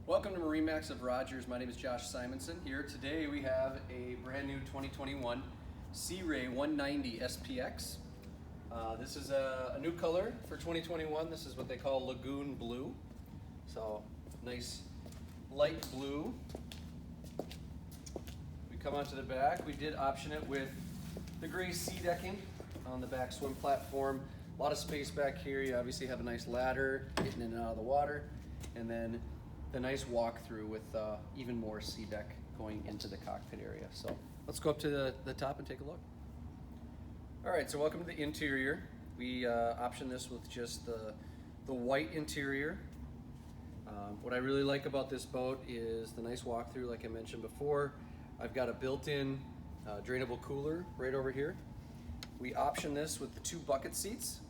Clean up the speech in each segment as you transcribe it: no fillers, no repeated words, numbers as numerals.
Welcome to MarineMax of Rogers. My name is Josh Simonson. Here today we have a brand new 2021 Sea Ray 190 SPX. This is a new color for 2021. This is what they call Lagoon Blue. So nice light blue. We come onto the back. We did option it with the gray sea decking on the back swim platform. A lot of space back here. You obviously have a nice ladder getting in and out of the water, and then the nice walk-through with even more sea deck going into the cockpit area. So let's go up to the top and take a look. All right, so welcome to the interior. We optioned this with just the white interior. What I really like about this boat is the nice walk-through, like I mentioned before. I've got a built-in drainable cooler right over here. We optioned this with the 2 bucket seats.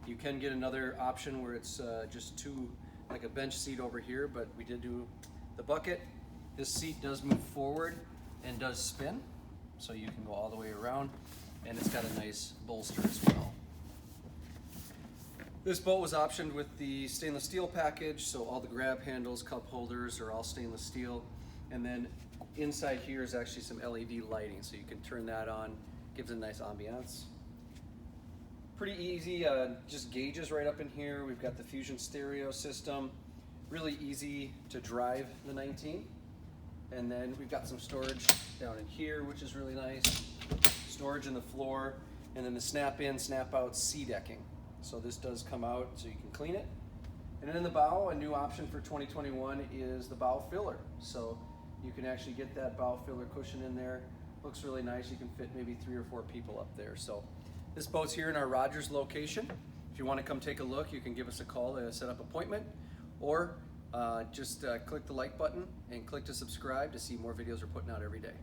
You can get another option where it's just 2, like a bench seat over here, but we did do the bucket. This seat does move forward and does spin, so you can go all the way around, and it's got a nice bolster as well. This boat was optioned with the stainless steel package, so all the grab handles, cup holders are all stainless steel, and then inside here is actually some LED lighting, so you can turn that on, gives a nice ambiance. Pretty easy, just gauges right up in here. We've got the Fusion stereo system. Really easy to drive the 19. And then we've got some storage down in here, which is really nice. Storage in the floor, and then the snap in, snap out sea decking. So this does come out so you can clean it. And then in the bow, a new option for 2021 is the bow filler. So you can actually get that bow filler cushion in there. Looks really nice. You can fit maybe 3 or 4 people up there. So this boat's here in our Rogers location. If you want to come take a look, you can give us a call to set up an appointment, or just click the like button and click to subscribe to see more videos we're putting out every day.